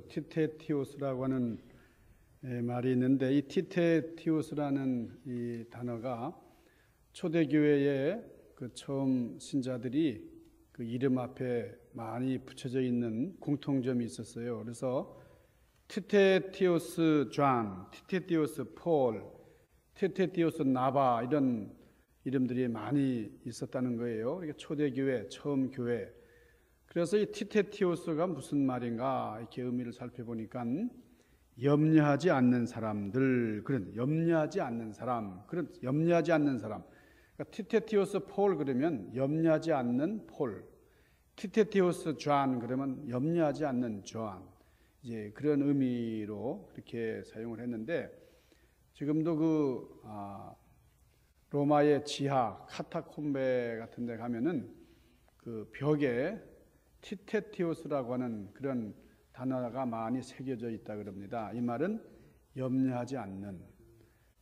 티테티오스라고 하는 말이 있는데, 이 티테티오스라는 이 단어가 초대교회의 그 처음 신자들이 그 이름 앞에 많이 붙여져 있는 공통점이 있었어요. 그래서 티테티오스 존, 티테티오스 폴, 티테티오스 나바 이런 이름들이 많이 있었다는 거예요. 이게 초대교회, 처음 교회. 그래서 이 티테티오스가 무슨 말인가 이렇게 의미를 살펴보니까 염려하지 않는 사람들, 그런 염려하지 않는 사람, 그런 염려하지 않는 사람. 그러니까 티테티오스 폴 그러면 염려하지 않는 폴, 티테티오스 존 그러면 염려하지 않는 존. 이제 그런 의미로 그렇게 사용을 했는데, 지금도 그 로마의 지하 카타콤베 같은 데 가면은 그 벽에 티테티오스라고 하는 그런 단어가 많이 새겨져 있다 그럽니다. 이 말은 염려하지 않는.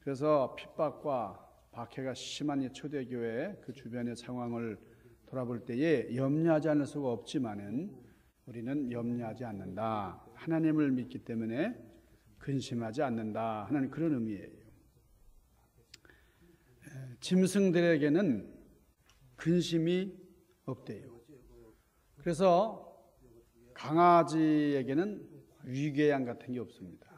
그래서 핍박과 박해가 심한 이 초대교회 그 주변의 상황을 돌아볼 때에 염려하지 않을 수가 없지만은 우리는 염려하지 않는다. 하나님을 믿기 때문에 근심하지 않는다 하는 그런 의미예요. 짐승들에게는 근심이 없대요. 그래서 강아지에게는 위궤양 같은 게 없습니다.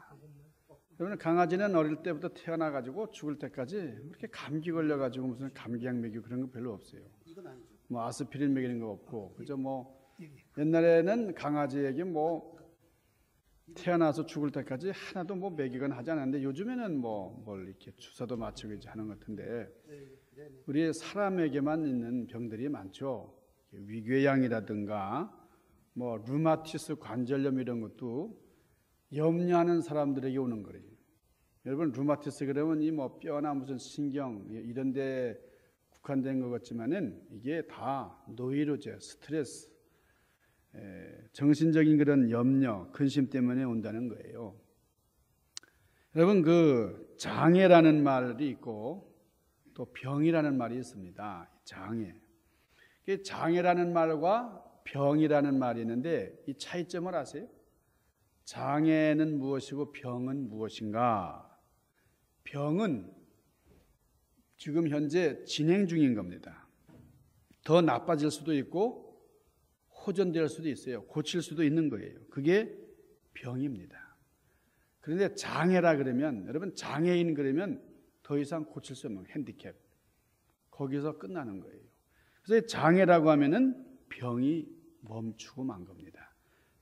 여러분, 강아지는 어릴 때부터 태어나가지고 죽을 때까지 그렇게 감기 걸려가지고 무슨 감기약 먹이고 그런 거 별로 없어요. 뭐 아스피린 먹이는 거 없고, 그죠? 뭐 옛날에는 강아지에게 뭐 태어나서 죽을 때까지 하나도 뭐 먹이거나 하지 않았는데, 요즘에는 뭐 뭘 이렇게 주사도 맞추고 이제 하는 것 같은데, 우리 사람에게만 있는 병들이 많죠. 위궤양이라든가 뭐 류마티스 관절염 이런 것도 염려하는 사람들에게 오는 거예요. 여러분, 류마티스 그러면 이 뭐 뼈나 무슨 신경 이런 데 국한된 것 같지만은 이게 다 노이로제, 스트레스, 정신적인 그런 염려, 근심 때문에 온다는 거예요. 여러분, 그 장애라는 말이 있고 또 병이라는 말이 있습니다. 장애. 장애라는 말과 병이라는 말이 있는데, 이 차이점을 아세요? 장애는 무엇이고 병은 무엇인가? 병은 지금 현재 진행 중인 겁니다. 더 나빠질 수도 있고 호전될 수도 있어요. 고칠 수도 있는 거예요. 그게 병입니다. 그런데 장애라 그러면, 여러분, 장애인 그러면 더 이상 고칠 수 없는 핸디캡, 거기서 끝나는 거예요. 그래서 장애라고 하면은 병이 멈추고 만 겁니다.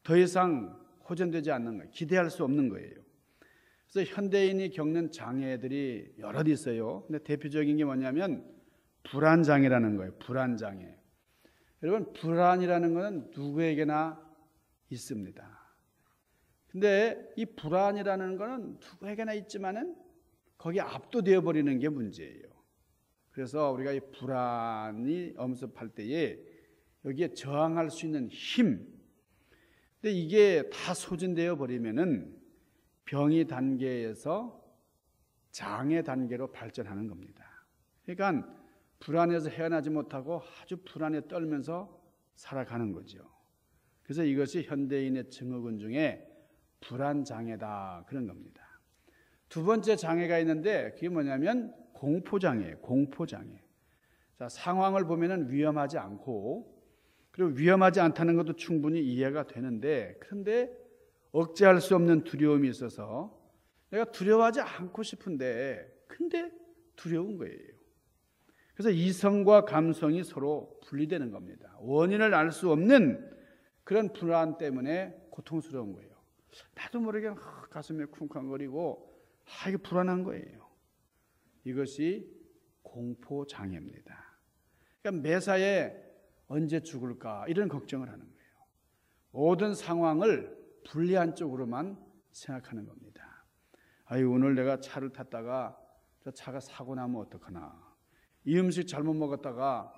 더 이상 호전되지 않는 거예요. 기대할 수 없는 거예요. 그래서 현대인이 겪는 장애들이 여럿 있어요. 근데 대표적인 게 뭐냐면 불안장애라는 거예요. 불안장애. 여러분, 불안이라는 것은 누구에게나 있습니다. 근데 이 불안이라는 것은 누구에게나 있지만은 거기에 압도되어 버리는 게 문제예요. 그래서 우리가 이 불안이 엄습할 때에 여기에 저항할 수 있는 힘, 근데 이게 다 소진되어 버리면은 병이 단계에서 장애 단계로 발전하는 겁니다. 그러니까 불안에서 헤어나지 못하고 아주 불안에 떨면서 살아가는 거죠. 그래서 이것이 현대인의 증후군 중에 불안장애다 그런 겁니다. 두 번째 장애가 있는데 그게 뭐냐면 공포장애예요. 공포장애. 자, 상황을 보면은 위험하지 않고, 그리고 위험하지 않다는 것도 충분히 이해가 되는데, 그런데 억제할 수 없는 두려움이 있어서 내가 두려워하지 않고 싶은데 근데 두려운 거예요. 그래서 이성과 감성이 서로 분리되는 겁니다. 원인을 알 수 없는 그런 불안 때문에 고통스러운 거예요. 나도 모르게 가슴에 쿵쾅거리고 이게 불안한 거예요. 이것이 공포장애입니다. 그러니까 매사에 언제 죽을까 이런 걱정을 하는 거예요. 모든 상황을 불리한 쪽으로만 생각하는 겁니다. 아유, 오늘 내가 차를 탔다가 저 차가 사고 나면 어떡하나, 이 음식 잘못 먹었다가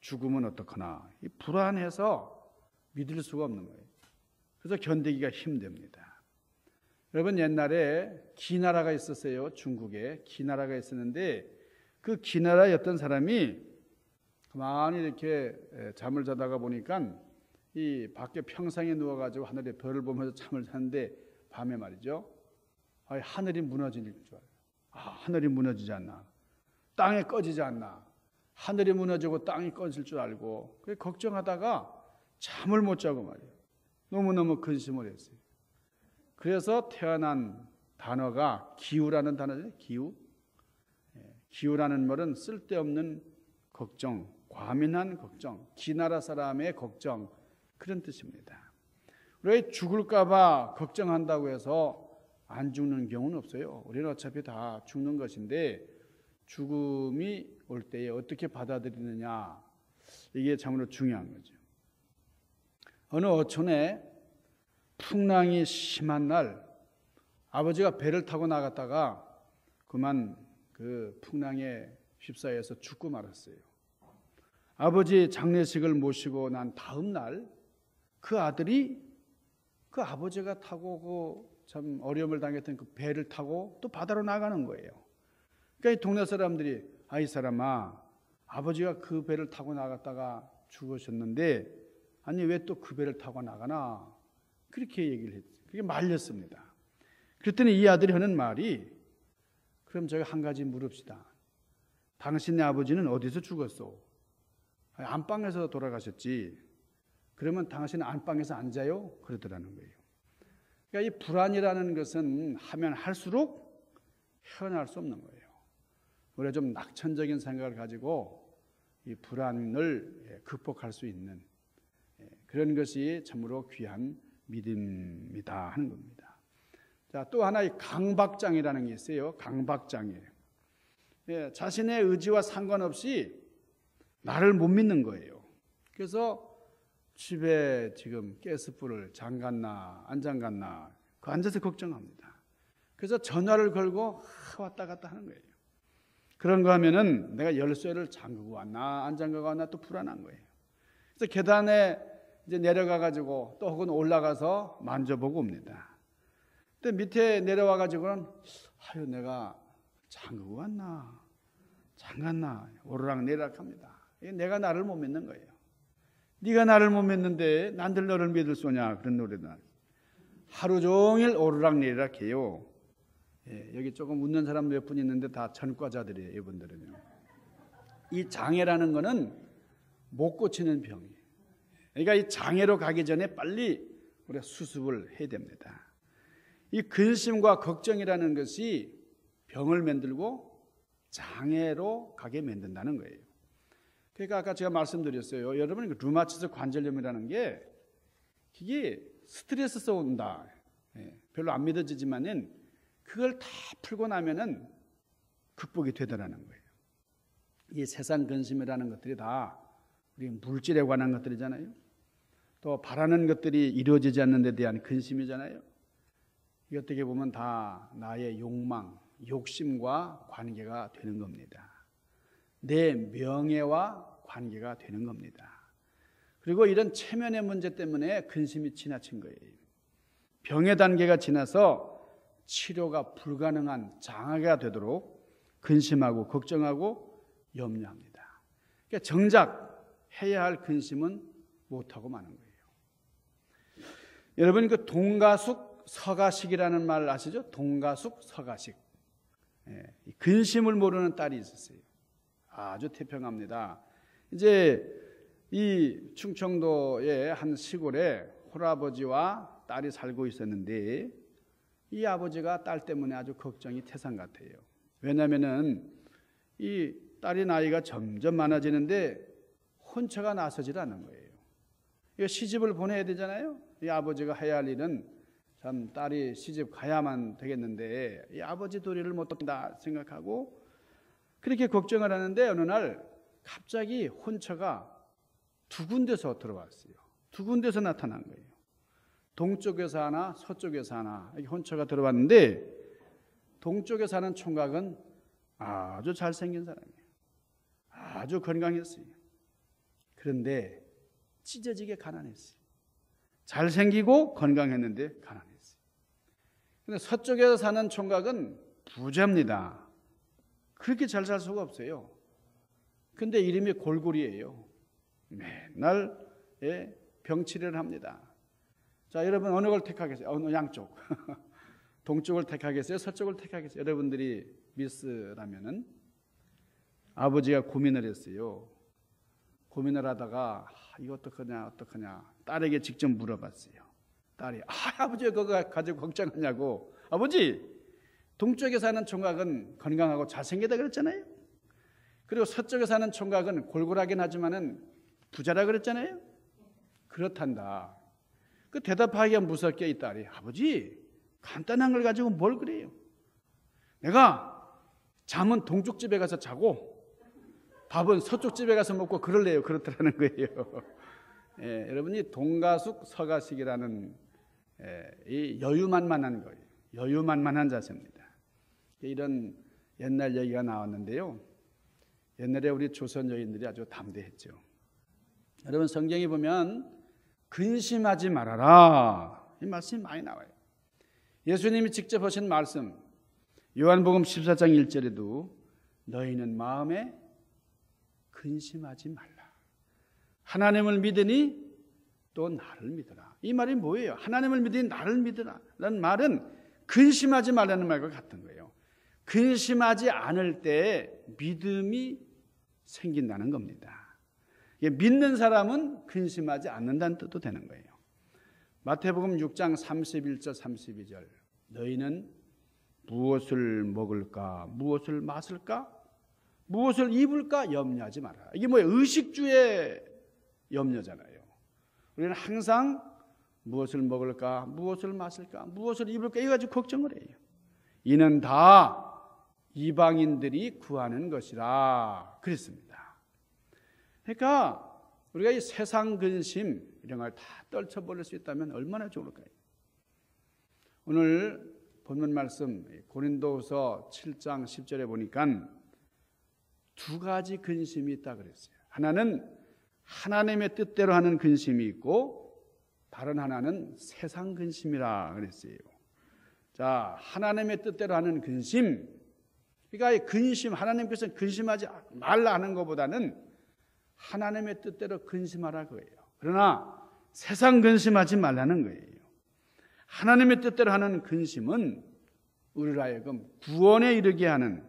죽으면 어떡하나, 이 불안해서 믿을 수가 없는 거예요. 그래서 견디기가 힘듭니다. 여러분, 옛날에 기나라가 있었어요. 중국에 기나라가 있었는데 그 기나라의 어떤 사람이 가만히 이렇게 잠을 자다가 보니까 이 밖에 평상에 누워가지고 하늘에 별을 보면서 잠을 자는데 밤에 말이죠. 하늘이 무너질 줄 알아요. 하늘이 무너지지 않나. 땅에 꺼지지 않나. 하늘이 무너지고 땅이 꺼질 줄 알고 걱정하다가 잠을 못 자고 말이에요. 너무너무 근심을 했어요. 그래서 태어난 단어가 기우라는 단어죠. 기우. 기우라는 말은 쓸데없는 걱정, 과민한 걱정, 기나라 사람의 걱정, 그런 뜻입니다. 우리가 죽을까 봐 걱정한다고 해서 안 죽는 경우는 없어요. 우리는 어차피 다 죽는 것인데 죽음이 올 때에 어떻게 받아들이느냐, 이게 참으로 중요한 거죠. 어느 어촌에 풍랑이 심한 날 아버지가 배를 타고 나갔다가 그만 그 풍랑에 휩싸여서 죽고 말았어요. 아버지 장례식을 모시고 난 다음 날 그 아들이 그 아버지가 타고 참 어려움을 당했던 그 배를 타고 또 바다로 나가는 거예요. 그러니까 이 동네 사람들이 이 사람아, 아버지가 그 배를 타고 나갔다가 죽으셨는데 아니 왜 또 그 배를 타고 나가나, 그렇게 얘기를 했어요. 그게 말렸습니다. 그랬더니 이 아들이 하는 말이, 그럼 저희 한 가지 물읍시다. 당신의 아버지는 어디서 죽었어? 안방에서 돌아가셨지. 그러면 당신은 안방에서 앉아요? 그러더라는 거예요. 그러니까 이 불안이라는 것은 하면 할수록 헤어날 수 없는 거예요. 우리가 좀 낙천적인 생각을 가지고 이 불안을 극복할 수 있는 그런 것이 참으로 귀한 믿음이다 하는 겁니다. 자, 또 하나의 강박장애라는 게 있어요. 강박장애. 자신의 의지와 상관없이 나를 못 믿는 거예요. 그래서 집에 지금 가스불을 잠갔나 안 잠갔나 그 앉아서 걱정합니다. 그래서 전화를 걸고 왔다 갔다 하는 거예요. 그런 거 하면은 내가 열쇠를 잠그고 왔나 안 잠그고 왔나 또 불안한 거예요. 그래서 계단에 이제 내려가 가지고 또 혹은 올라가서 만져보고 옵니다. 근데 밑에 내려와 가지고는 내가 잠그고 왔나 잠갔나 오르락내리락 합니다. 내가 나를 못 믿는 거예요. 네가 나를 못 믿는데 난들 너를 믿을 소냐, 그런 노래도 하루 종일 오르락내리락 해요. 여기 조금 웃는 사람 몇 분 있는데 다 전과자들이에요. 이분들은요. 이 장애라는 거는 못 고치는 병이에요. 그러니까 이 장애로 가기 전에 빨리 우리가 수습을 해야 됩니다. 이 근심과 걱정이라는 것이 병을 만들고 장애로 가게 만든다는 거예요. 그러니까 아까 제가 말씀드렸어요. 여러분, 류마티스 관절염이라는 게 이게 스트레스에서 온다. 별로 안 믿어지지만은 그걸 다 풀고 나면은 극복이 되더라는 거예요. 이 세상 근심이라는 것들이 다 우리 물질에 관한 것들이잖아요. 또 바라는 것들이 이루어지지 않는 데 대한 근심이잖아요. 이 어떻게 보면 다 나의 욕망, 욕심과 관계가 되는 겁니다. 내 명예와 관계가 되는 겁니다. 그리고 이런 체면의 문제 때문에 근심이 지나친 거예요. 병의 단계가 지나서 치료가 불가능한 장애가 되도록 근심하고 걱정하고 염려합니다. 그러니까 정작 해야 할 근심은 못하고 마는 거예요. 여러분, 그 동가숙 서가식이라는 말 아시죠? 동가숙 서가식. 근심을 모르는 딸이 있었어요. 아주 태평합니다. 이제 이 충청도의 한 시골에 홀아버지와 딸이 살고 있었는데 이 아버지가 딸 때문에 아주 걱정이 태산 같아요. 왜냐하면은 이 딸의 나이가 점점 많아지는데 혼처가 나서질 않는 거예요. 이거 시집을 보내야 되잖아요. 이 아버지가 해야 할 일은 참 딸이 시집 가야만 되겠는데 이 아버지 도리를 못 돕는다 생각하고 그렇게 걱정을 하는데 어느 날 갑자기 혼처가 두 군데서 들어왔어요. 두 군데서 나타난 거예요. 동쪽에서 하나, 서쪽에서 하나 이렇게 혼처가 들어왔는데 동쪽에 사는 총각은 아주 잘생긴 사람이에요. 아주 건강했어요. 그런데 찢어지게 가난했어요. 잘생기고 건강했는데 가난했어요. 그런데 서쪽에서 사는 총각은 부자입니다. 그렇게 잘 살 수가 없어요. 근데 이름이 골골이에요. 맨날 병치료를 합니다. 자, 여러분 어느 걸 택하겠어요? 어느 양쪽? 동쪽을 택하겠어요? 서쪽을 택하겠어요? 여러분들이 미스라면은 아버지가 고민을 했어요. 고민을 하다가 이거 어떡하냐 딸에게 직접 물어봤어요. 딸이 아버지가 그거 가지고 걱정하냐고. 아버지, 동쪽에 사는 총각은 건강하고 잘생기다 그랬잖아요. 그리고 서쪽에 사는 총각은 골골하긴 하지만은 부자라 그랬잖아요. 그렇단다. 그 대답하기가 무섭게 이 딸이 아버지 간단한 걸 가지고 뭘 그래요. 내가 잠은 동쪽 집에 가서 자고 밥은 서쪽 집에 가서 먹고 그럴래요. 그렇더라는 거예요. 예, 여러분이 동가숙 서가식이라는 이 여유만만한 거예요. 여유만만한 자세입니다. 이런 옛날 얘기가 나왔는데요. 옛날에 우리 조선 여인들이 아주 담대했죠. 여러분 성경에 보면 근심하지 말아라 이 말씀이 많이 나와요. 예수님이 직접 하신 말씀 요한복음 14장 1절에도 너희는 마음에 근심하지 말라. 하나님을 믿으니 또 나를 믿어라. 이 말이 뭐예요? 하나님을 믿으니 나를 믿어라 라는 말은 근심하지 말라는 말과 같은 거예요. 근심하지 않을 때 믿음이 생긴다는 겁니다. 믿는 사람은 근심하지 않는다는 뜻도 되는 거예요. 마태복음 6장 31절 32절 너희는 무엇을 먹을까 무엇을 마실까 무엇을 입을까 염려하지 말아라. 이게 뭐예요? 의식주의 염려잖아요. 우리는 항상 무엇을 먹을까 무엇을 마실까 무엇을 입을까 이거 가지고 걱정을 해요. 이는 다 이방인들이 구하는 것이라 그랬습니다. 그러니까 우리가 이 세상 근심 이런 걸 다 떨쳐버릴 수 있다면 얼마나 좋을까요? 오늘 본문 말씀 고린도후서 7장 10절에 보니까 두 가지 근심이 있다 그랬어요. 하나는 하나님의 뜻대로 하는 근심이 있고 다른 하나는 세상 근심이라 그랬어요. 자, 하나님의 뜻대로 하는 근심. 그러니까 이 근심, 하나님께서 근심하지 말라 하는 것보다는 하나님의 뜻대로 근심하라 그거예요. 그러나 세상 근심하지 말라는 거예요. 하나님의 뜻대로 하는 근심은 우리를 하여금 구원에 이르게 하는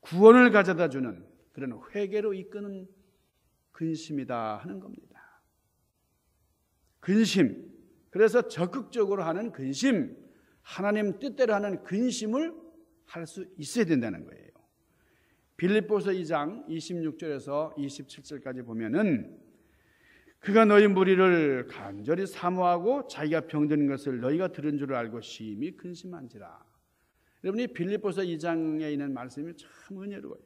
구원을 가져다 주는 그런 회개로 이끄는 근심이다 하는 겁니다. 근심. 그래서 적극적으로 하는 근심, 하나님 뜻대로 하는 근심을 할 수 있어야 된다는 거예요. 빌립보서 2장 26절에서 27절까지 보면은 그가 너희 무리를 간절히 사모하고 자기가 병든 것을 너희가 들은 줄 알고 심히 근심한지라. 여러분이 빌립보서 2장에 있는 말씀이 참 은혜로워요.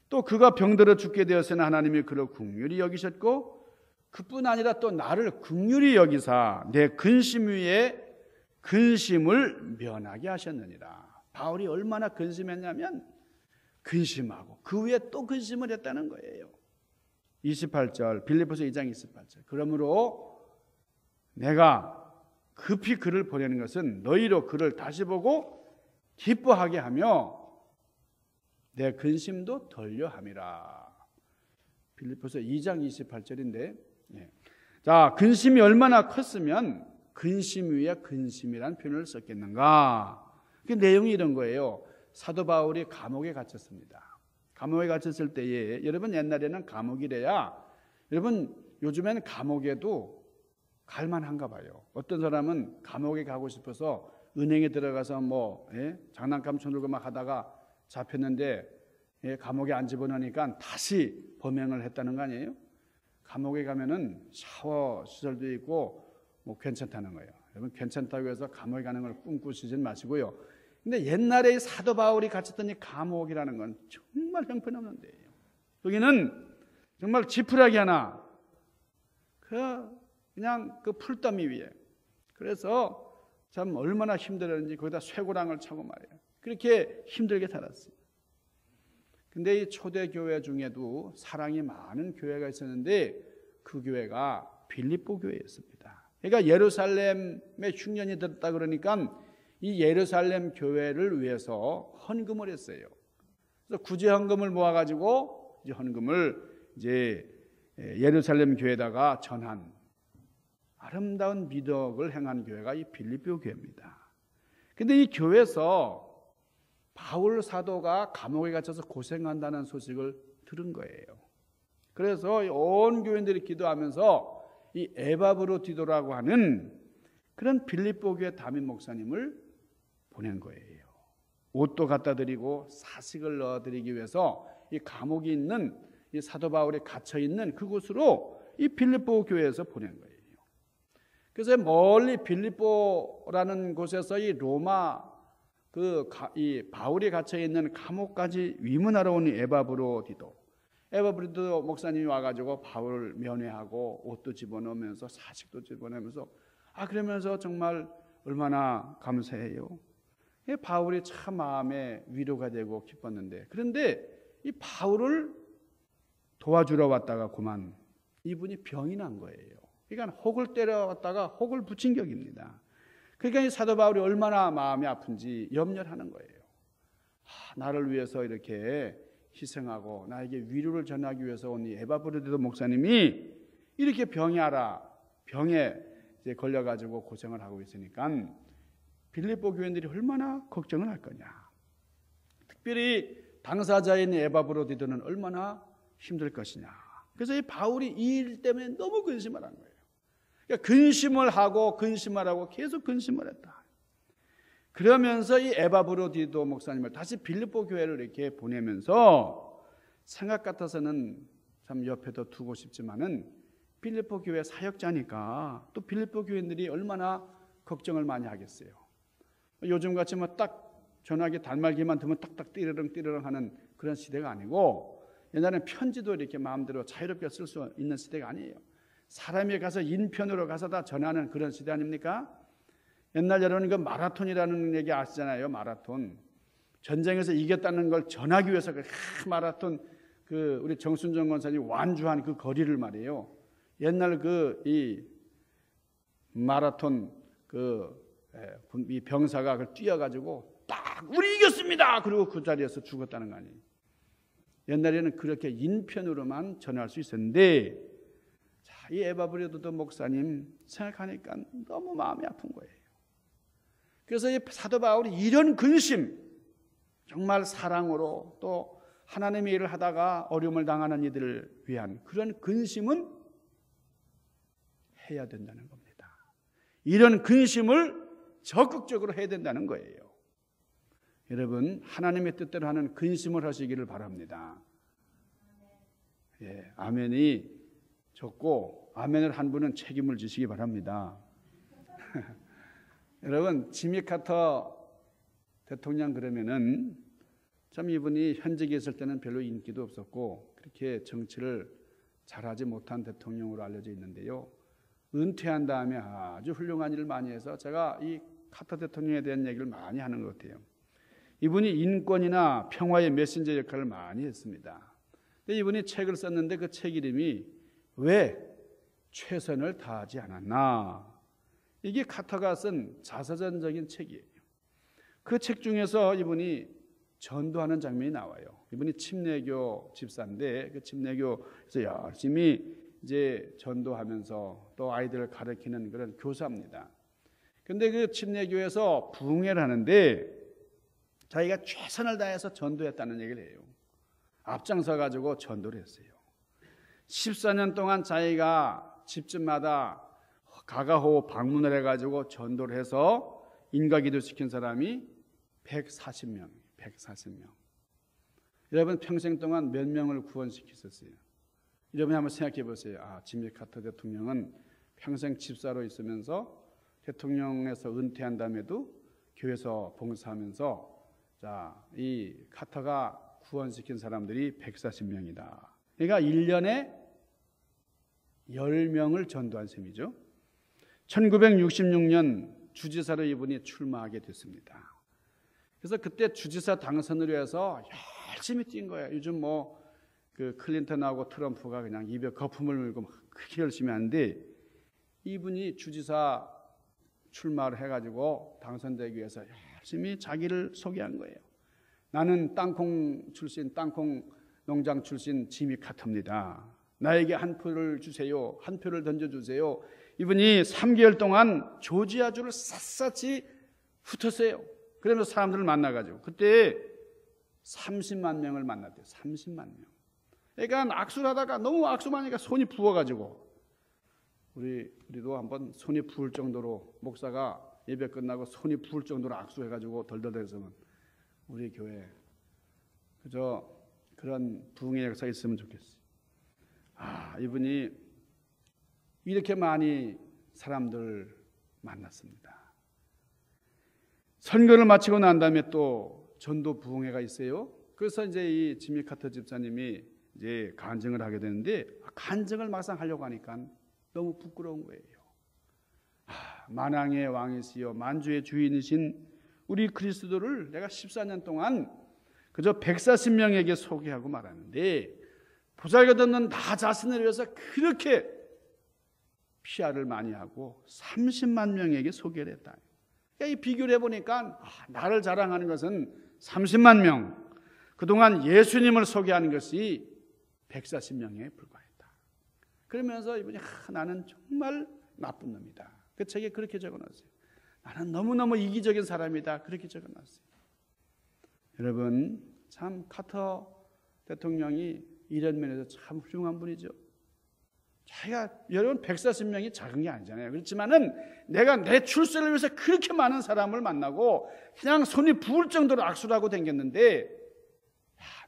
또 그가 병들어 죽게 되었으나 하나님이 그를 긍휼히 여기셨고 그뿐 아니라 또 나를 긍휼히 여기사 내 근심 위에 근심을 면하게 하셨느니라. 바울이 얼마나 근심했냐면 근심하고 그 위에 또 근심을 했다는 거예요. 28절 빌립보서 2장 28절 그러므로 내가 급히 그를 보내는 것은 너희로 그를 다시 보고 기뻐하게 하며 내 근심도 덜려함이라. 빌립보서 2장 28절인데 자, 근심이 얼마나 컸으면 근심 위에 근심이란 표현을 썼겠는가. 그 내용이 이런 거예요. 사도 바울이 감옥에 갇혔습니다. 감옥에 갇혔을 때에 여러분 옛날에는 감옥이래야 여러분 요즘에는 감옥에도 갈만한가 봐요. 어떤 사람은 감옥에 가고 싶어서 은행에 들어가서 장난감 쳐들고 막 하다가 잡혔는데 감옥에 안 집어넣으니까 다시 범행을 했다는 거 아니에요? 감옥에 가면은 샤워 시설도 있고 괜찮다는 거예요. 여러분 괜찮다고 해서 감옥에 가는 걸 꿈꾸시진 마시고요. 근데 옛날에 사도 바울이 갇혔던 이 감옥이라는 건 정말 형편없는 데예요. 여기는 정말 지푸라기 하나 그냥 그 풀더미 위에 그래서 참 얼마나 힘들었는지 거기다 쇠고랑을 차고 말이에요. 그렇게 힘들게 살았어요. 근데 이 초대교회 중에도 사랑이 많은 교회가 있었는데 그 교회가 빌립보 교회였습니다. 그러니까 예루살렘에 흉년이 들었다 그러니까 이 예루살렘 교회를 위해서 헌금을 했어요. 그래서 구제 헌금을 모아가지고 이제 헌금을 이제 예루살렘 교회에다가 전한 아름다운 미덕을 행한 교회가 이 빌립보 교회입니다. 근데 이 교회에서 바울 사도가 감옥에 갇혀서 고생한다는 소식을 들은 거예요. 그래서 온 교인들이 기도하면서 이 에바브로디도라고 하는 그런 빌립보 교회 담임 목사님을 보낸 거예요. 옷도 갖다 드리고 사식을 넣어 드리기 위해서 이 감옥이 있는 이 사도 바울이 갇혀 있는 그곳으로 이 빌립보 교회에서 보낸 거예요. 그래서 멀리 빌립보라는 곳에서 이 로마 이 바울이 갇혀 있는 감옥까지 위문하러 온 에바브로디도 목사님이 와가지고 바울을 면회하고 옷도 집어넣으면서 사식도 집어넣으면서 그러면서 정말 얼마나 감사해요. 바울이 참 마음에 위로가 되고 기뻤는데, 그런데 이 바울을 도와주러 왔다가 그만 이분이 병이 난 거예요. 그러니까 혹을 때려왔다가 혹을 붙인 격입니다. 그러니까 이 사도 바울이 얼마나 마음이 아픈지 염려를 하는 거예요. 나를 위해서 이렇게 희생하고 나에게 위로를 전하기 위해서 온 이 에바브로디도 목사님이 이렇게 병에 이제 걸려가지고 고생을 하고 있으니까 빌립보 교인들이 얼마나 걱정을 할 거냐. 특별히 당사자인 에바브로디도는 얼마나 힘들 것이냐. 그래서 이 바울이 이 일 때문에 너무 근심을 한 거예요. 그러니까 근심을 하고 계속 근심을 했다. 그러면서 이 에바브로디도 목사님을 다시 빌립보 교회를 이렇게 보내면서 생각 같아서는 참 옆에도 두고 싶지만은 빌립보 교회 사역자니까 또 빌립보 교인들이 얼마나 걱정을 많이 하겠어요. 요즘같이 딱 전화기 단말기만 두면 딱딱 띠르릉 하는 그런 시대가 아니고, 옛날에는 편지도 이렇게 마음대로 자유롭게 쓸 수 있는 시대가 아니에요. 사람이 가서 인편으로 가서 다 전하는 그런 시대 아닙니까? 옛날 여러분 그 마라톤이라는 얘기 아시잖아요. 마라톤. 전쟁에서 이겼다는 걸 전하기 위해서 마라톤 우리 정순정 권사님 완주한 그 거리를 말이에요. 옛날 이 마라톤 이 병사가 그걸 뛰어가지고 딱 우리 이겼습니다. 그리고 그 자리에서 죽었다는 거 아니에요. 옛날에는 그렇게 인편으로만 전할 수 있었는데, 이 에바브로디도 목사님 생각하니까 너무 마음이 아픈 거예요. 그래서 이 사도 바울이 이런 근심, 정말 사랑으로 또 하나님의 일을 하다가 어려움을 당하는 이들을 위한 그런 근심은 해야 된다는 겁니다. 이런 근심을 적극적으로 해야 된다는 거예요. 여러분, 하나님의 뜻대로 하는 근심을 하시기를 바랍니다. 아멘이 적고 아멘을 한 분은 책임을 지시기 바랍니다. 여러분, 지미 카터 대통령 그러면은 참 이분이 현직에 있을 때는 별로 인기도 없었고 그렇게 정치를 잘하지 못한 대통령으로 알려져 있는데요. 은퇴한 다음에 아주 훌륭한 일을 많이 해서 제가 이 카터 대통령에 대한 얘기를 많이 하는 것 같아요. 이분이 인권이나 평화의 메신저 역할을 많이 했습니다. 근데 이분이 책을 썼는데 그 책 이름이 왜 최선을 다하지 않았나? 이게 카터가 쓴 자서전적인 책이에요. 그 책 중에서 이분이 전도하는 장면이 나와요. 이분이 침례교 집사인데 그 침례교에서 열심히 이제 전도하면서 또 아이들을 가르치는 그런 교사입니다. 그런데 그 침례교에서 부흥회를 하는데 자기가 최선을 다해서 전도했다는 얘기를 해요. 앞장서 가지고 전도를 했어요. 14년 동안 자기가 집집마다 가가호 방문을 해가지고 전도를 해서 인가기도 시킨 사람이 140명. 여러분 평생 동안 몇 명을 구원시켰었어요? 여러분이 한번 생각해 보세요. 지미 카터 대통령은 평생 집사로 있으면서 대통령에서 은퇴한 다음에도 교회에서 봉사하면서 이 카터가 구원시킨 사람들이 140명이다. 그러니까 1년에 10명을 전도한 셈이죠. 1966년 주지사로 이분이 출마하게 됐습니다. 그래서 그때 주지사 당선을 위해서 열심히 뛴 거예요. 요즘 그 클린턴하고 트럼프가 그냥 입에 거품을 물고 막 그렇게 열심히 하는데 이분이 주지사 출마를 해가지고 당선되기 위해서 열심히 자기를 소개한 거예요. 나는 땅콩 농장 출신 지미 카터입니다. 나에게 한 표를 주세요. 한 표를 던져주세요. 이분이 3개월 동안 조지아주를 샅샅이 훑었어요. 그러면서 사람들을 만나가지고 그때 30만 명을 만났대요. 30만 명. 그러니까 악수를 하다가 너무 악수 많으니까 손이 부어가지고 우리도 한번 손이 부을 정도로, 목사가 예배 끝나고 손이 부을 정도로 악수해가지고 덜덜대서면 우리 교회 그저 그런 부흥의 역사가 있으면 좋겠어요. 이분이 이렇게 많이 사람들 만났습니다. 선교를 마치고 난 다음에 또 전도 부흥회가 있어요. 그래서 이제 이 지미 카터 집사님이 이제 간증을 하게 되는데, 간증을 막상 하려고 하니까 너무 부끄러운 거예요. 만왕의 왕이시여 만주의 주인이신 우리 그리스도를 내가 14년 동안 그저 140명에게 소개하고 말하는데, 보잘것없는 나 자신을 위해서 그렇게 PR을 많이 하고 30만 명에게 소개를 했다. 이 비교를 해보니까 나를 자랑하는 것은 30만 명, 그동안 예수님을 소개하는 것이 140명에 불과했다. 그러면서 이분이 나는 정말 나쁜 놈이다. 그 책에 그렇게 적어놨어요. 나는 너무너무 이기적인 사람이다. 그렇게 적어놨어요. 여러분, 참 카터 대통령이 이런 면에서 참 훌륭한 분이죠. 여러분 140명이 작은 게 아니잖아요. 그렇지만은 내가 내 출세를 위해서 그렇게 많은 사람을 만나고 그냥 손이 부을 정도로 악수를 하고 다녔는데,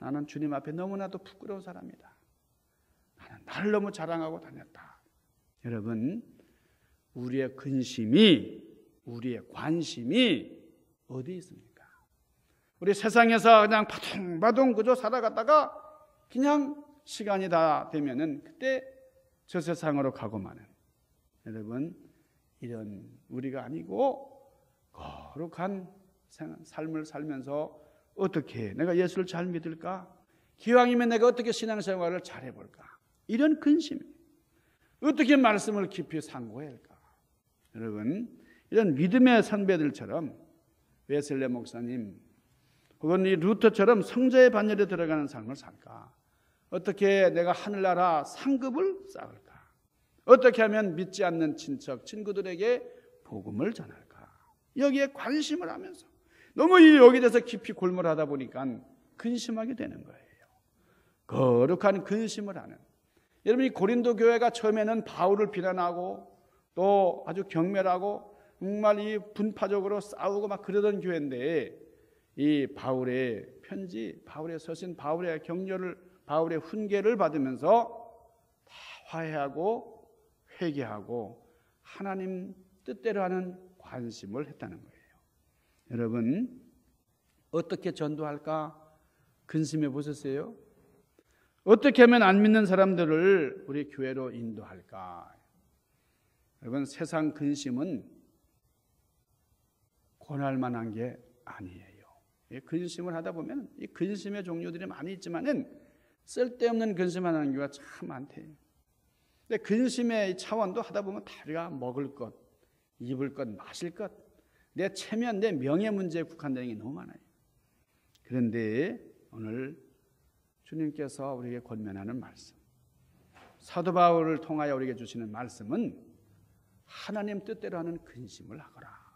나는 주님 앞에 너무나도 부끄러운 사람이다. 나는 나를 너무 자랑하고 다녔다. 여러분, 우리의 근심이, 우리의 관심이 어디에 있습니까? 우리 세상에서 그냥 바둥바둥 그저 살아갔다가 그냥 시간이 다 되면은 그때 저 세상으로 가고 마는, 여러분, 이런 우리가 아니고 거룩한 삶을 살면서 어떻게 내가 예수를 잘 믿을까? 기왕이면 내가 어떻게 신앙생활을 잘 해볼까? 이런 근심, 어떻게 말씀을 깊이 상고해야 할까? 여러분, 이런 믿음의 선배들처럼 웨슬레 목사님 혹은 이 루터처럼 성자의 반열에 들어가는 삶을 살까? 어떻게 내가 하늘나라 상급을 쌓을까? 어떻게 하면 믿지 않는 친척, 친구들에게 복음을 전할까? 여기에 관심을 하면서 너무 여기에 대해서 깊이 골몰하다 보니까 근심하게 되는 거예요. 거룩한 근심을 하는. 여러분이 고린도 교회가 처음에는 바울을 비난하고 또 아주 경멸하고 정말 이 분파적으로 싸우고 막 그러던 교회인데, 이 바울의 편지, 바울의 서신, 바울의 격려를, 바울의 훈계를 받으면서 다 화해하고 회개하고 하나님 뜻대로 하는 관심을 했다는 거예요. 여러분, 어떻게 전도할까 근심해 보셨어요? 어떻게 하면 안 믿는 사람들을 우리 교회로 인도할까? 여러분, 세상 근심은 권할 만한 게 아니에요. 근심을 하다 보면 이 근심의 종류들이 많이 있지만은 쓸데없는 근심하는 경우가 참 많대요. 근데 근심의 차원도 하다 보면 다리가 먹을 것, 입을 것, 마실 것, 내 체면, 내 명예 문제에 국한되는 게 너무 많아요. 그런데 오늘 주님께서 우리에게 권면하는 말씀, 사도 바울을 통하여 우리에게 주시는 말씀은 하나님 뜻대로 하는 근심을 하거라.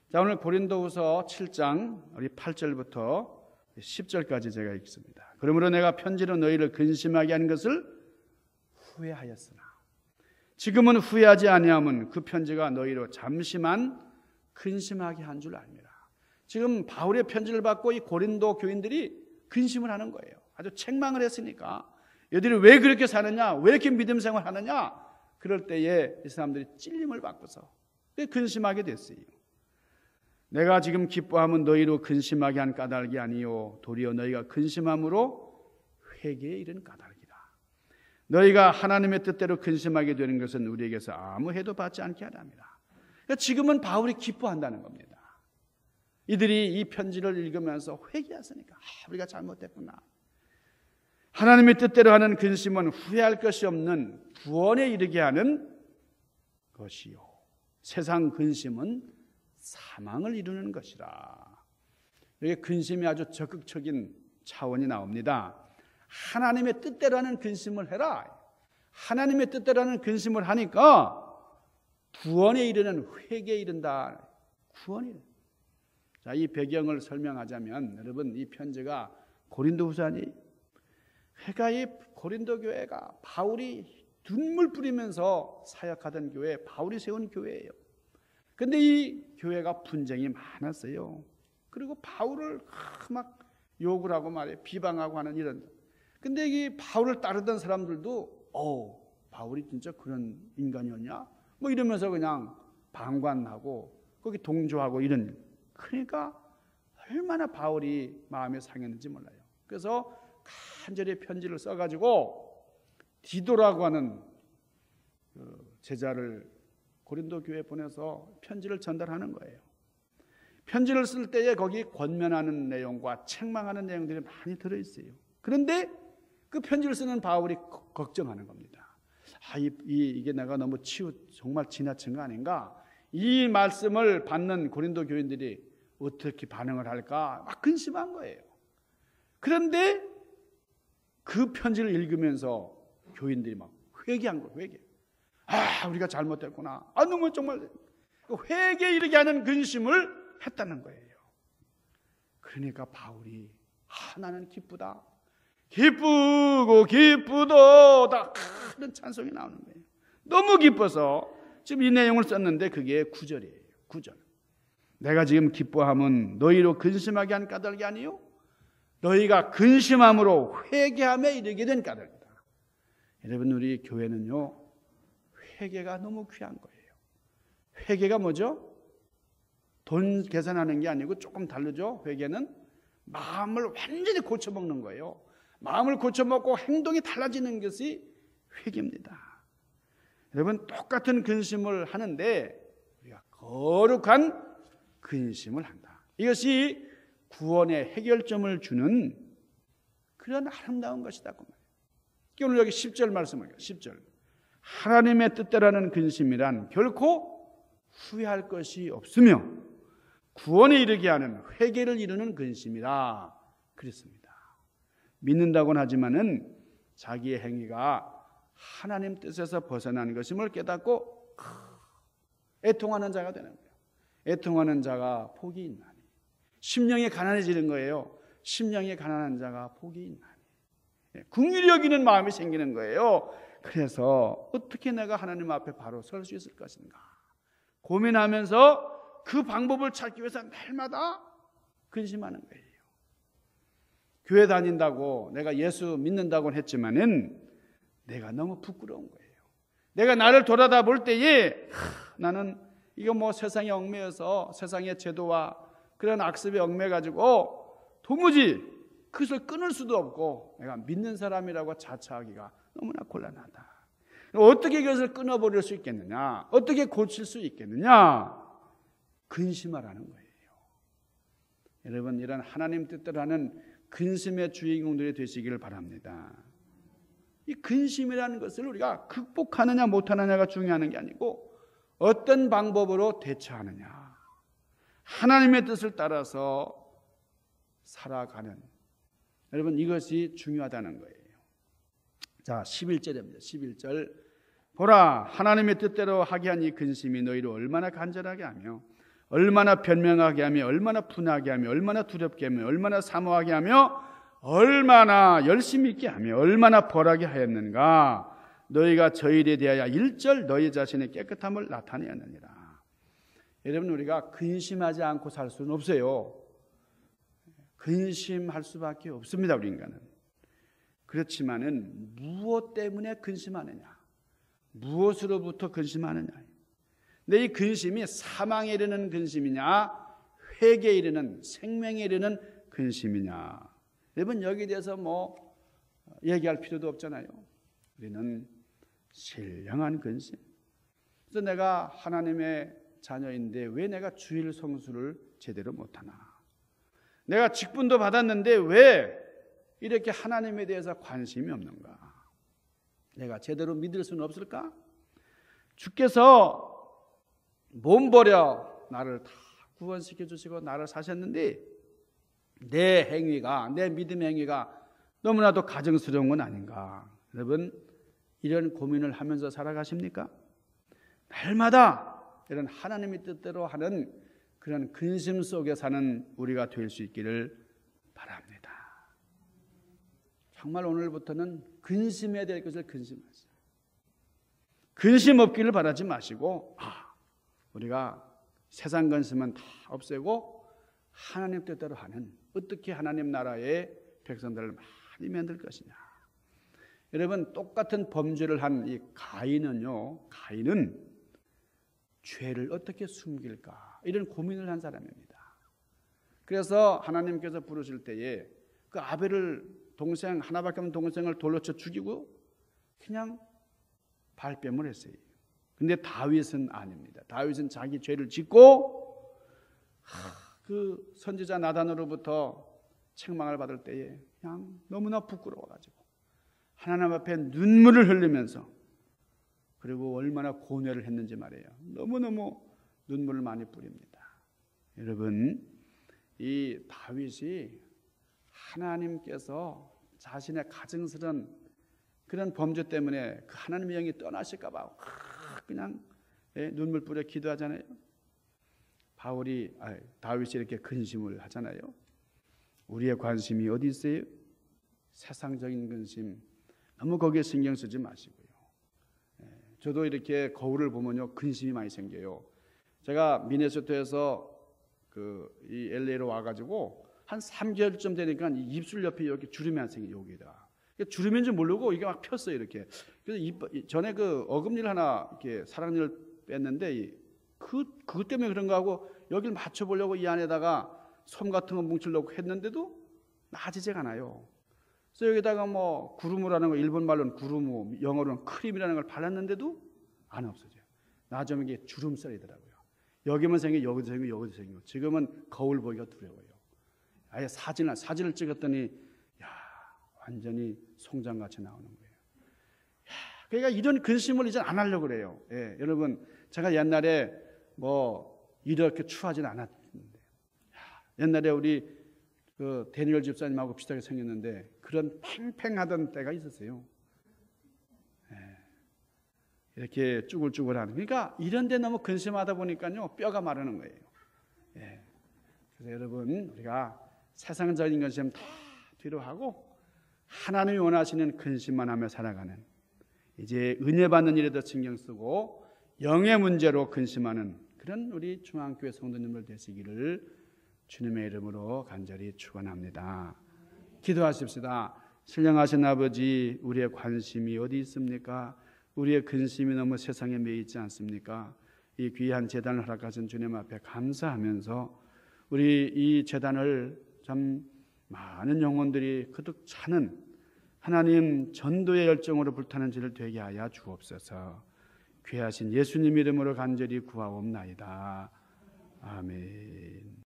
자, 오늘 고린도후서 7장 우리 8절부터 10절까지 제가 읽습니다. 그러므로 내가 편지로 너희를 근심하게 하는 것을 후회하였으나 지금은 후회하지 아니함은 그 편지가 너희로 잠시만 근심하게 한 줄 알미라. 지금 바울의 편지를 받고 이 고린도 교인들이 근심을 하는 거예요. 아주 책망을 했으니까 얘들이 왜 그렇게 사느냐, 왜 이렇게 믿음 생활하느냐, 그럴 때에 이 사람들이 찔림을 받고서 근심하게 됐어요. 내가 지금 기뻐함은 너희로 근심하게 한 까닭이 아니요 도리어 너희가 근심함으로 회개에 이른 까닭이다. 너희가 하나님의 뜻대로 근심하게 되는 것은 우리에게서 아무 해도 받지 않게 하랍니다. 그러니까 지금은 바울이 기뻐한다는 겁니다. 이들이 이 편지를 읽으면서 회개했으니까 우리가 잘못했구나. 하나님의 뜻대로 하는 근심은 후회할 것이 없는 구원에 이르게 하는 것이요 세상 근심은 사망을 이루는 것이라. 여기 근심이 아주 적극적인 차원이 나옵니다. 하나님의 뜻대로 하는 근심을 해라. 하나님의 뜻대로라는 근심을 하니까 구원에 이르는 회개에 이른다. 구원에 이른다. 자, 이 배경을 설명하자면 여러분 이 편지가 고린도후서 아니에요. 그러니까 이 고린도 교회가 바울이 눈물 뿌리면서 사역하던 교회, 바울이 세운 교회예요. 근데 이 교회가 분쟁이 많았어요. 그리고 바울을 막 욕을 하고 말이에요. 비방하고 하는 이런. 근데 이 바울을 따르던 사람들도 바울이 진짜 그런 인간이었냐? 뭐 이러면서 그냥 방관하고 거기 동조하고 이런. 그러니까 얼마나 바울이 마음에 상했는지 몰라요. 그래서 간절히 편지를 써가지고 디도라고 하는 제자를 고린도 교회에 보내서 편지를 전달하는 거예요. 편지를 쓸 때에 거기 권면하는 내용과 책망하는 내용들이 많이 들어있어요. 그런데 그 편지를 쓰는 바울이 걱정하는 겁니다. 이게 내가 너무 정말 지나친 거 아닌가? 이 말씀을 받는 고린도 교인들이 어떻게 반응을 할까? 막 근심한 거예요. 그런데 그 편지를 읽으면서 교인들이 막 회개한 거예요. 회개. 우리가 잘못했구나. 너무 정말 회개에 이르게 하는 근심을 했다는 거예요. 그러니까 바울이 나는 기쁘다. 기쁘고 기쁘도다. 그런 찬송이 나오는 거예요. 너무 기뻐서 지금 이 내용을 썼는데 그게 9절이에요. 9절. 내가 지금 기뻐함은 너희로 근심하게 한 까닭이 아니요 너희가 근심함으로 회개함에 이르게 된 까닭이다. 여러분 우리 교회는요 회개가 너무 귀한 거예요. 회개가 뭐죠? 돈 계산하는 게 아니고 조금 다르죠. 회개는 마음을 완전히 고쳐먹는 거예요. 마음을 고쳐먹고 행동이 달라지는 것이 회개입니다. 여러분 똑같은 근심을 하는데 우리가 거룩한 근심을 한다. 이것이 구원의 해결점을 주는 그런 아름다운 것이다. 오늘 여기 10절 말씀을 10절 하나님의 뜻대로라는 근심이란 결코 후회할 것이 없으며 구원에 이르게 하는 회개를 이루는 근심이라 그랬습니다. 믿는다고는 하지만은 자기의 행위가 하나님 뜻에서 벗어난 것임을 깨닫고 애통하는 자가 되는 거예요. 애통하는 자가 복이 있나니. 심령이 가난해지는 거예요. 심령이 가난한 자가 복이 있나니. 긍휼히 여기는 마음이 생기는 거예요. 그래서 어떻게 내가 하나님 앞에 바로 설 수 있을 것인가 고민하면서 그 방법을 찾기 위해서 날마다 근심하는 거예요. 교회 다닌다고 내가 예수 믿는다고는 했지만은 내가 너무 부끄러운 거예요. 내가 나를 돌아다 볼 때에 나는 이거 뭐 세상에 얽매여서 세상의 제도와 그런 악습에 얽매가지고 도무지 그것을 끊을 수도 없고 내가 믿는 사람이라고 자처하기가 너무나 곤란하다. 어떻게 이것을 끊어버릴 수 있겠느냐? 어떻게 고칠 수 있겠느냐? 근심하라는 거예요. 여러분 이런 하나님 뜻대로 하는 근심의 주인공들이 되시기를 바랍니다. 이 근심이라는 것을 우리가 극복하느냐 못하느냐가 중요한 게 아니고 어떤 방법으로 대처하느냐 하나님의 뜻을 따라서 살아가는 여러분 이것이 중요하다는 거예요. 자 11절입니다. 11절 보라 하나님의 뜻대로 하게 한 이 근심이 너희를 얼마나 간절하게 하며 얼마나 변명하게 하며 얼마나 분하게 하며 얼마나 두렵게 하며 얼마나 사모하게 하며 얼마나 열심히 있게 하며 얼마나 벌하게 하였는가. 너희가 저 일에 대하여 일절 너희 자신의 깨끗함을 나타내었느니라. 여러분 우리가 근심하지 않고 살 수는 없어요. 근심할 수밖에 없습니다. 우리 인간은. 그렇지만은 무엇 때문에 근심하느냐 무엇으로부터 근심하느냐. 근데 이 근심이 사망에 이르는 근심이냐 회개에 이르는 생명에 이르는 근심이냐. 여러분 여기에 대해서 뭐 얘기할 필요도 없잖아요. 우리는 신령한 근심. 그래서 내가 하나님의 자녀인데 왜 내가 주일 성수를 제대로 못하나. 내가 직분도 받았는데 왜 이렇게 하나님에 대해서 관심이 없는가. 내가 제대로 믿을 수는 없을까. 주께서 몸 버려 나를 다 구원시켜 주시고 나를 사셨는데 내 행위가 내 믿음의 행위가 너무나도 가증스러운 건 아닌가. 여러분 이런 고민을 하면서 살아가십니까? 날마다 이런 하나님의 뜻대로 하는 그런 근심 속에 사는 우리가 될 수 있기를 바랍니다. 정말 오늘부터는 근심해야 될 것을 근심하세요. 근심 없기를 바라지 마시고 우리가 세상 근심은 다 없애고 하나님 뜻대로 하는, 어떻게 하나님 나라의 백성들을 많이 만들 것이냐. 여러분, 똑같은 범죄를 한 이 가인은요, 가인은 죄를 어떻게 숨길까 이런 고민을 한 사람입니다. 그래서 하나님께서 부르실 때에 그 아벨을, 동생 하나밖에 없는 동생을 돌로 쳐 죽이고 그냥 발뺌을 했어요. 근데 다윗은 아닙니다. 다윗은 자기 죄를 짓고 그 선지자 나단으로부터 책망을 받을 때에 그냥 너무나 부끄러워가지고 하나님 앞에 눈물을 흘리면서, 그리고 얼마나 고뇌를 했는지 말이에요. 너무너무 눈물을 많이 뿌립니다. 여러분, 이 다윗이 하나님께서 자신의 가증스러운 그런 범죄 때문에 그 하나님의 영이 떠나실까 봐 그냥 눈물 뿌려 기도하잖아요. 다윗이 이렇게 근심을 하잖아요. 우리의 관심이 어디 있어요? 세상적인 근심 너무 거기에 신경 쓰지 마시고요. 저도 이렇게 거울을 보면요 근심이 많이 생겨요. 제가 미네소타에서 이 LA로 와가지고 한 3개월쯤 되니까 이 입술 옆에 이렇게 주름이 안 생겨요. 여기다 주름인지 모르고 이게 막 폈어요. 이렇게. 그래서 전에 그 어금니를 하나 이렇게 사랑니를 뺐는데 그것 때문에 그런가 하고 여기를 맞춰보려고 이 안에다가 솜 같은 거 뭉치려고 했는데도 나아지지가 않아요. 그래서 여기다가 뭐 구루무라는 거, 일본 말로는 구루무, 영어로는 크림이라는 걸 발랐는데도 안 없어져요. 나중에 이게 주름살이더라고요. 여기만 생기고 여기도 생기고 여기도 생기고. 지금은 거울 보기가 두려워요. 아예 사진을 찍었더니 완전히 송장같이 나오는 거예요. 그러니까 이런 근심을 이제 안 하려고 그래요. 여러분, 제가 옛날에 이렇게 추하지는 않았는데, 옛날에 우리 그 데니얼 집사님하고 비슷하게 생겼는데 그런 팽팽하던 때가 있었어요. 이렇게 쭈글쭈글하는. 그러니까 이런 데 너무 근심하다 보니까요 뼈가 마르는 거예요. 그래서 여러분, 우리가 세상적인 근심 다 뒤로 하고 하나님이 원하시는 근심만 하며 살아가는, 이제 은혜 받는 일에 더 신경 쓰고 영의 문제로 근심하는 그런 우리 중앙교회 성도님들 되시기를 주님의 이름으로 간절히 축원합니다. 기도하십시다. 신령하신 아버지, 우리의 관심이 어디 있습니까? 우리의 근심이 너무 세상에 매여 있지 않습니까? 이 귀한 제단을 허락하신 주님 앞에 감사하면서 우리 이 제단을 참 많은 영혼들이 거듭 차는 하나님 전도의 열정으로 불타는 지를 되게 하여 주옵소서. 귀하신 예수님 이름으로 간절히 구하옵나이다. 아멘.